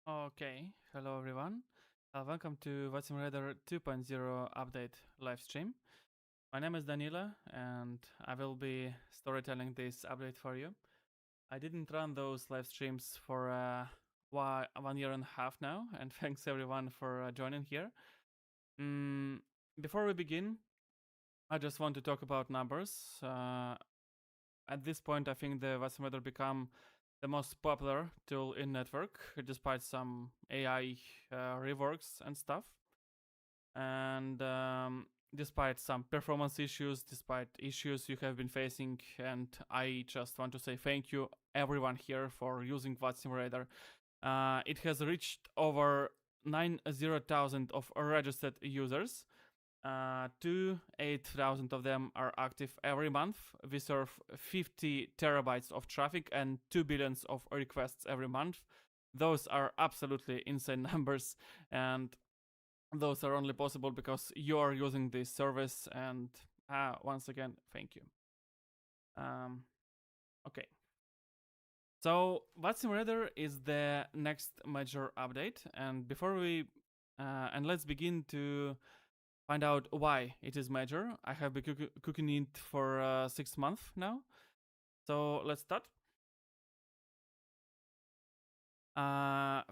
Okay, hello everyone. Welcome to vatsim-radar 2.0 update live stream. My name is Danila and I will be storytelling this update for you. I didn't run those live streams for 1 year and a half now, and thanks everyone for joining here. Before we begin, I just want to talk about numbers. At this point, I think the vatsim-radar become the most popular tool in network, despite some AI reworks and stuff. And despite some performance issues, despite issues you have been facing, and I just want to say thank you everyone here for using vatsim-radar. It has reached over 90,000 of registered users. 8,000 of them are active every month. We serve 50 terabytes of traffic and 2 billions of requests every month. Those are absolutely insane numbers, and those are only possible because you are using this service. And once again, thank you. Okay. So vatsim-radar is the next major update, and before we let's begin to find out why it is major. I have been cooking it for 6 months now. So let's start.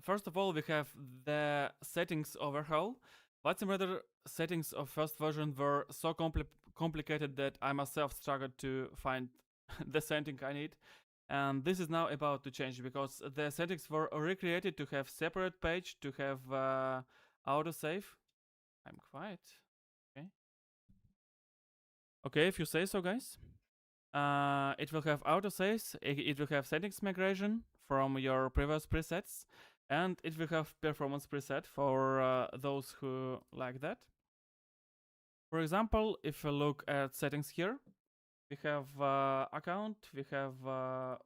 First of all, we have the settings overhaul. vatsim-radar settings of first version were so complicated that I myself struggled to find the setting I need. And this is now about to change because the settings were recreated to have separate page, to have autosave. I'm quiet. Okay. Okay, if you say so, guys. It will have autosaves, it will have settings migration from your previous presets, and it will have performance preset for those who like that. For example, if you look at settings here, we have account, we have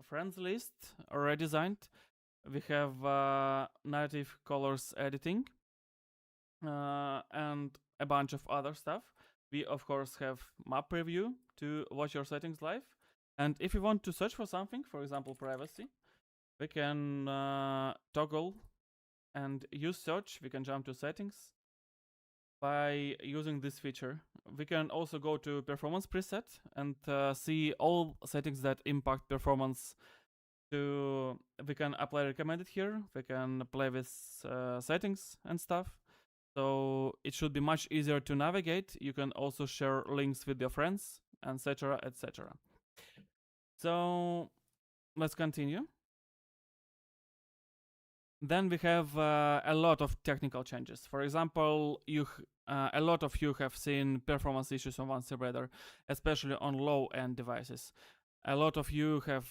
friends list redesigned, we have native colors editing, and a bunch of other stuff. We of course have map preview to watch your settings live. And if you want to search for something, for example privacy, we can toggle and use search. We can jump to settings by using this feature. We can also go to performance preset and see all settings that impact performance. We can apply recommended here. We can play with settings and stuff. So it should be much easier to navigate. You can also share links with your friends, etc., etc. So let's continue. Then we have a lot of technical changes. For example, a lot of you have seen performance issues on vatsim-radar, especially on low-end devices. A lot of you have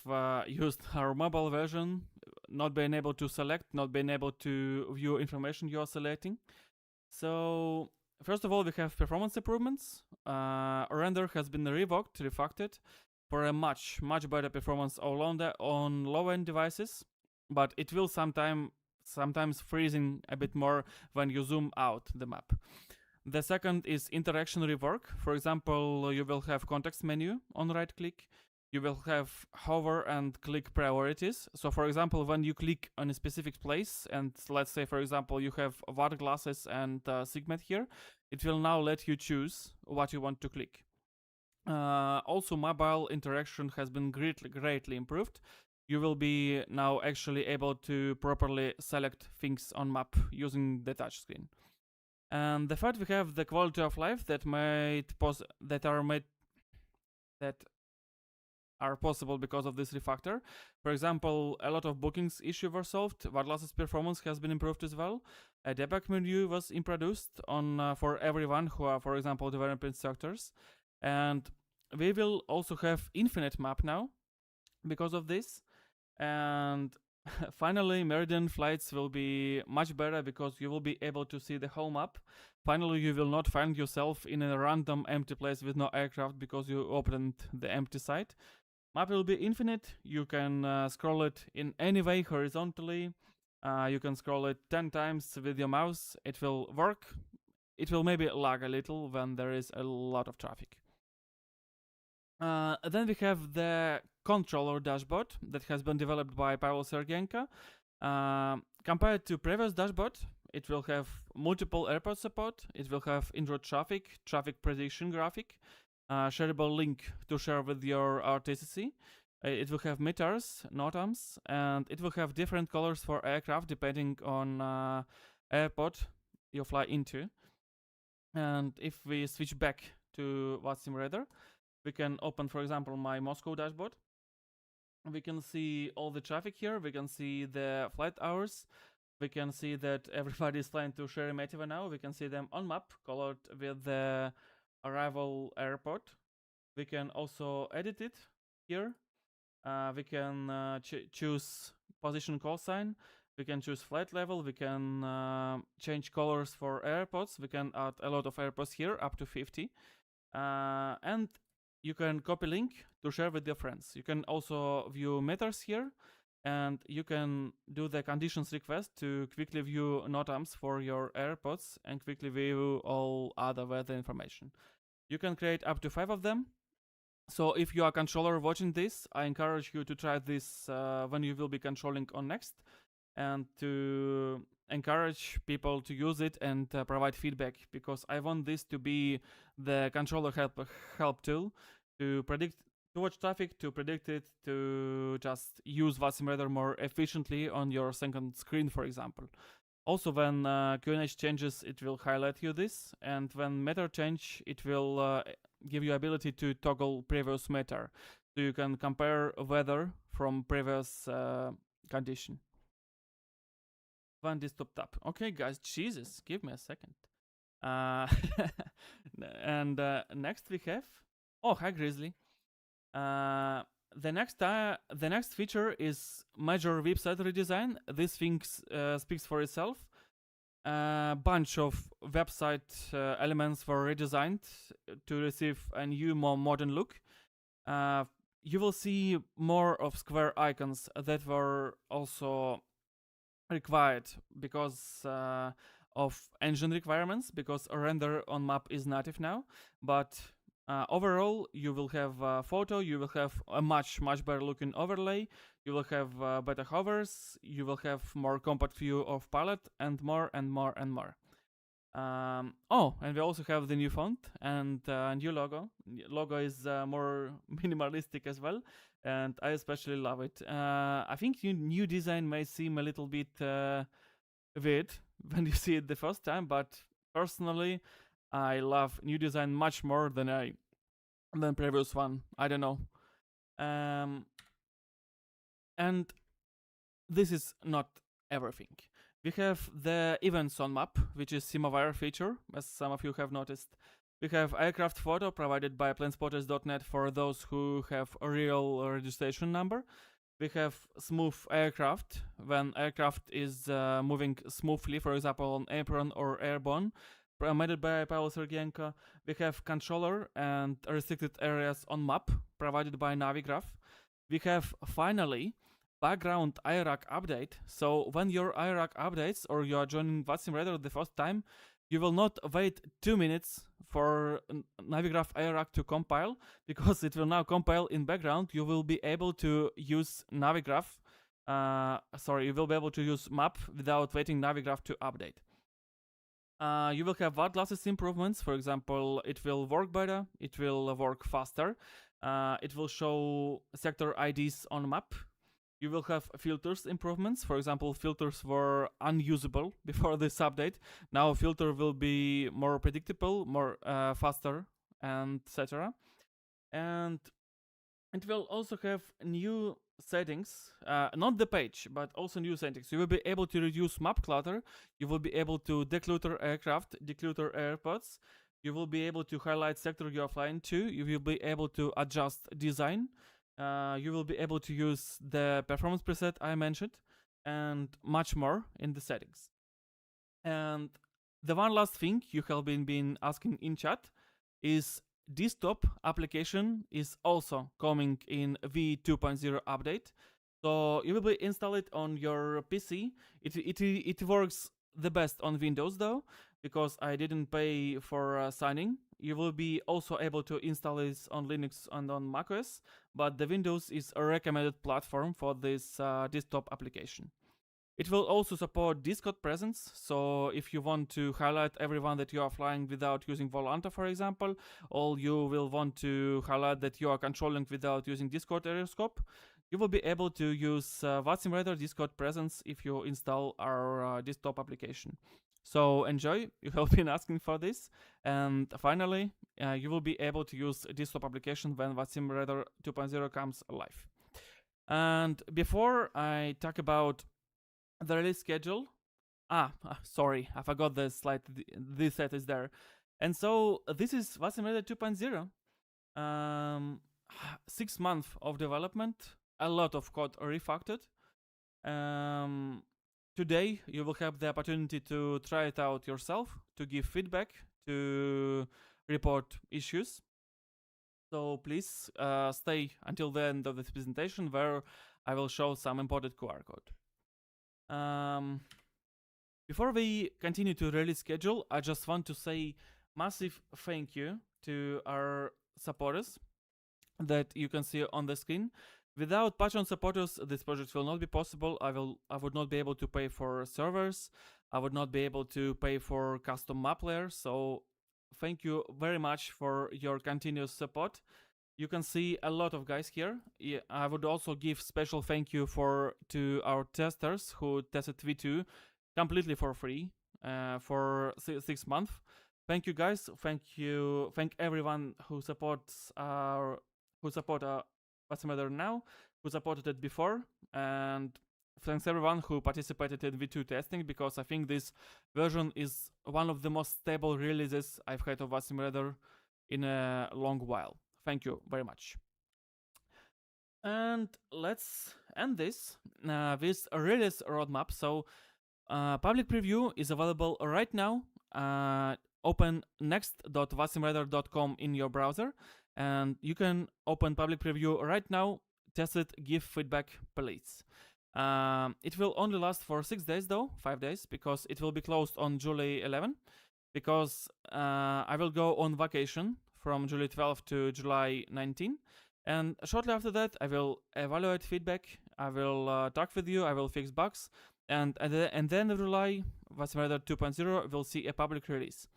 used our mobile version, not being able to select, not being able to view information you are selecting. So first of all, we have performance improvements. Render has been revoked, refactored for a much better performance on low-end devices, but it will sometimes freezing a bit more when you zoom out the map. The second is interaction rework. For example, you will have context menu on right click. You will have hover and click priorities. So for example, when you click on a specific place, and let's say for example you have VAR glasses and Sigmet here, it will now let you choose what you want to click. Also, mobile interaction has been greatly improved. You will be now actually able to properly select things on map using the touchscreen. And the third, we have the quality of life that are possible because of this refactor. For example, a lot of bookings issue were solved. VAR-glasses performance has been improved as well. A debug menu was introduced on for everyone who are, for example, developer instructors. And we will also have infinite map now because of this. And finally, Meridian flights will be much better because you will be able to see the whole map. Finally, you will not find yourself in a random empty place with no aircraft because you opened the empty site. Map will be infinite. You can scroll it in any way horizontally. You can scroll it 10 times with your mouse. It will work. It will maybe lag a little when there is a lot of traffic. Then we have the controller dashboard that has been developed by Pavel Sergenko. Compared to previous dashboard, it will have multiple airport support. It will have indoor traffic, traffic prediction graphic, shareable link to share with your RTCC. It will have meters, NOTAMs, and it will have different colors for aircraft depending on airport you fly into. And if we switch back to vatsim-radar, we can open, for example, my Moscow dashboard. We can see all the traffic here. We can see the flight hours. We can see that everybody is flying to Sheremetyevo now. We can see them on map, colored with the arrival airport. We can also edit it here. We can choose position call sign. We can choose flight level. We can change colors for airports. We can add a lot of airports here, up to 50. And you can copy link to share with your friends. You can also view meters here, and you can do the conditions request to quickly view NOTAMs for your AirPods and quickly view all other weather information. You can create up to 5 of them. So if you are a controller watching this, I encourage you to try this when you will be controlling on Next, and to encourage people to use it and provide feedback, because I want this to be the controller help tool to predict, to watch traffic, to predict it, to just use vatsim-radar more efficiently on your second screen, for example. Also, when QNH changes, it will highlight you this, and when meter change, it will give you ability to toggle previous meter, so you can compare weather from previous condition. When this topped up. Okay, guys, Jesus, give me a second. And next we have. Oh, hi, Grizzly. The next feature is major website redesign. This thing speaks for itself. A bunch of website elements were redesigned to receive a new, more modern look. You will see more of square icons that were also required because of engine requirements, because render on map is native now. But overall, you will have a photo, you will have a much better looking overlay, you will have better hovers, you will have more compact view of palette, and more and more and more. Oh, and we also have the new font and new logo. Logo is more minimalistic as well, and I especially love it. I think new design may seem a little bit weird when you see it the first time, but personally, I love new design much more than previous one. I don't know. And this is not everything. We have the events on map, which is SimAware feature, as some of you have noticed. We have aircraft photo provided by planespotters.net for those who have a real registration number. We have smooth aircraft, when aircraft is moving smoothly, for example, on apron or airborne, provided by Pavel Sergienko. We have controller and restricted areas on map, provided by Navigraph. We have, finally, background IRAC update. So when your IRAC updates, or you are joining vatsim-radar the first time, you will not wait 2 minutes for Navigraph IRAC to compile, because it will now compile in background. You will be able to use Navigraph. You will be able to use map without waiting Navigraph to update. You will have VAR glasses improvements. For example, it will work better, it will work faster, it will show sector IDs on map. You will have filters improvements. For example, filters were unusable before this update. Now filter will be more predictable, more faster, and etc. And it will also have new settings, not the page, but also new settings. You will be able to reduce map clutter. You will be able to declutter aircraft, declutter airports. You will be able to highlight sector you are flying to. You will be able to adjust design. You will be able to use the performance preset I mentioned, and much more in the settings. And the one last thing you have been asking in chat is desktop application is also coming in v2.0 update. So you will be install it on your PC. It works the best on Windows though, because I didn't pay for signing. You will be also able to install this on Linux and on macOS, but the Windows is a recommended platform for this desktop application. It will also support Discord presence, so if you want to highlight everyone that you are flying without using Volanta, for example, or you will want to highlight that you are controlling without using Discord Aeroscope, you will be able to use vatsim-radar Discord presence if you install our desktop application. So enjoy, you have been asking for this. And finally, you will be able to use desktop application when vatsim-radar 2.0 comes live. And before I talk about the release schedule, sorry, I forgot the slide. This set is there. And so this is vatsim-radar 2.0. 6 months of development, a lot of code refactored. Today you will have the opportunity to try it out yourself, to give feedback, to report issues. So please stay until the end of this presentation, where I will show some important QR code. Before we continue to release schedule, I just want to say massive thank you to our supporters that you can see on the screen. Without Patreon supporters, this project will not be possible. I would not be able to pay for servers. I would not be able to pay for custom map layers. So thank you very much for your continuous support. You can see a lot of guys here. I would also give special thank you to our testers who tested V2 completely for free for 6 months. Thank you, guys. Thank everyone who supports vatsim-radar now, who supported it before, and thanks everyone who participated in V2 testing, because I think this version is one of the most stable releases I've had of vatsim-radar in a long while. Thank you very much. And let's end this with a release roadmap. So public preview is available right now. Open next.vatsim-radar.com in your browser, and you can open public preview right now, test it, give feedback, please. It will only last for 6 days though, 5 days, because it will be closed on July 11, because I will go on vacation from July 12 to July 19. And shortly after that, I will evaluate feedback, I will talk with you, I will fix bugs, and at the end of July, vatsim-radar 2.0 will see a public release.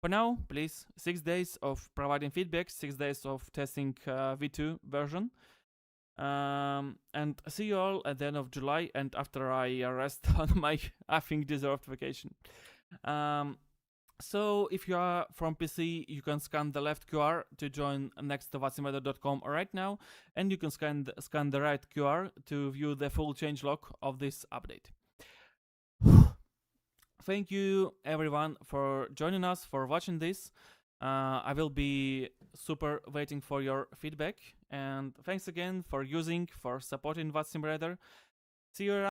For now, please, 6 days of providing feedback, 6 days of testing V2 version. And see you all at the end of July, and after I rest on my, I think, deserved vacation. So if you are from PC, you can scan the left QR to join next to vatsim-radar.com right now, and you can scan the right QR to view the full changelog of this update. Thank you everyone for joining us, for watching this. I will be super waiting for your feedback, and thanks again for supporting vatsim-radar. See you around.